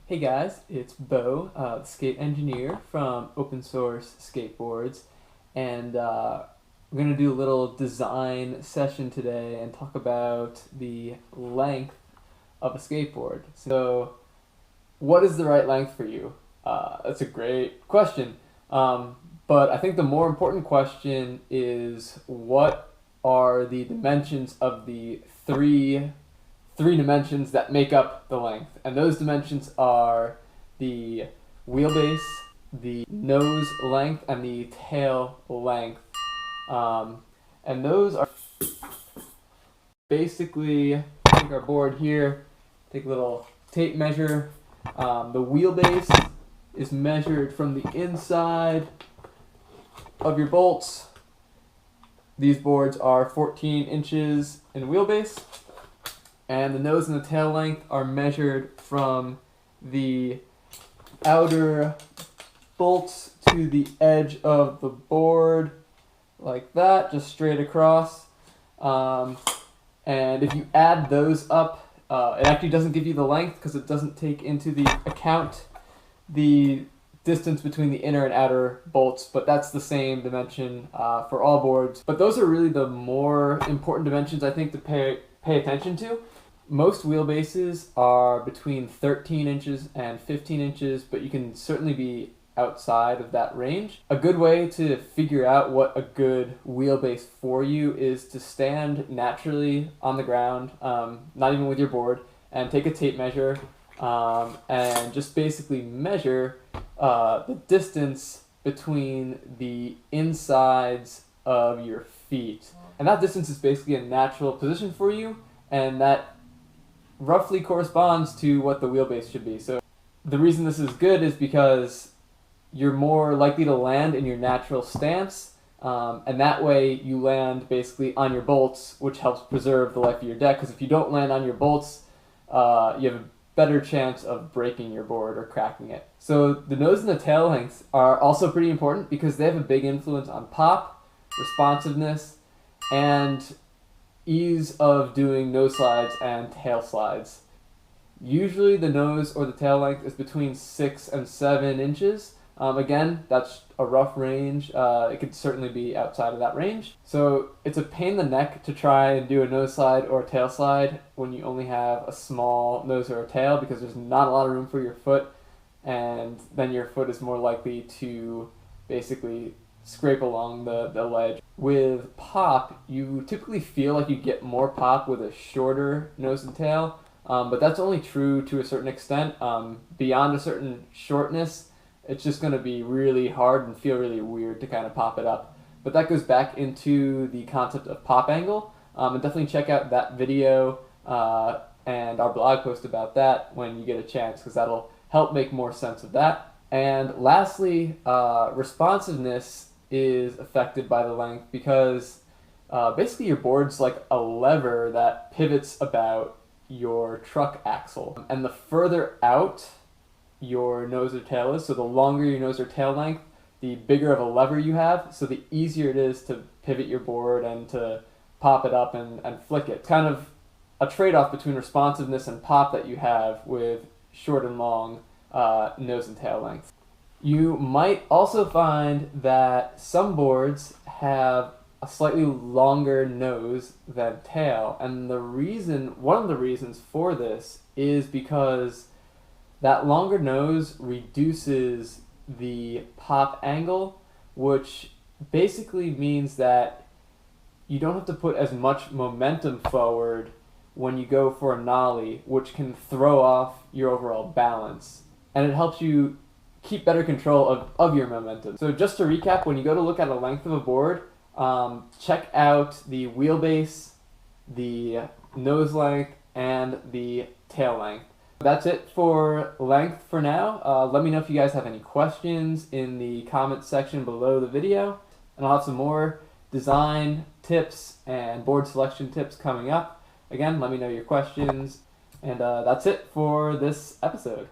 Hey guys, it's Beau, the skate engineer from openSource Skateboards, and we're going to do a little design session today and talk about the length of a skateboard. So, what is the right length for you? That's a great question, but I think the more important question is what are the dimensions of the three dimensions that make up the length, and those dimensions are the wheelbase, the nose length, and the tail length. And those are basically, take our board here, take a little tape measure. The wheelbase is measured from the inside of your bolts. These boards are 14 inches in wheelbase. And the nose and the tail length are measured from the outer bolts to the edge of the board, like that, just straight across. And if you add those up, it actually doesn't give you the length because it doesn't take into the account the distance between the inner and outer bolts, but that's the same dimension for all boards. But those are really the more important dimensions, I think, to pay attention to. Most wheelbases are between 13 inches and 15 inches, but you can certainly be outside of that range. A good way to figure out what a good wheelbase for you is to stand naturally on the ground, not even with your board, and take a tape measure and just basically measure the distance between the insides of your feet. And that distance is basically a natural position for you, and that roughly corresponds to what the wheelbase should be. So the reason this is good is because you're more likely to land in your natural stance, and that way you land basically on your bolts, which helps preserve the life of your deck, because if you don't land on your bolts, you have a better chance of breaking your board or cracking it. So the nose and the tail lengths are also pretty important because they have a big influence on pop, responsiveness, and ease of doing nose slides and tail slides. Usually the nose or the tail length is between 6 and 7 inches. Again, that's a rough range. It could certainly be outside of that range. So it's a pain in the neck to try and do a nose slide or a tail slide when you only have a small nose or a tail, because there's not a lot of room for your foot, and then your foot is more likely to basically scrape along the ledge. With pop, you typically feel like you get more pop with a shorter nose and tail, but that's only true to a certain extent. Beyond a certain shortness, it's just going to be really hard and feel really weird to kind of pop it up. But that goes back into the concept of pop angle, and definitely check out that video and our blog post about that when you get a chance, because that'll help make more sense of that. And lastly, responsiveness is affected by the length because basically your board's like a lever that pivots about your truck axle. And the further out your nose or tail is, so the longer your nose or tail length, the bigger of a lever you have, so the easier it is to pivot your board and to pop it up and flick it. It's kind of a trade-off between responsiveness and pop that you have with short and long nose and tail length. You might also find that some boards have a slightly longer nose than tail, and one of the reasons for this is because that longer nose reduces the pop angle, which basically means that you don't have to put as much momentum forward when you go for a nollie, which can throw off your overall balance, and it helps you keep better control of your momentum. So just to recap, when you go to look at a length of a board, check out the wheelbase, the nose length, and the tail length. That's it for length for now. Let me know if you guys have any questions in the comments section below the video, and I'll have some more design tips and board selection tips coming up. Again, let me know your questions, and that's it for this episode.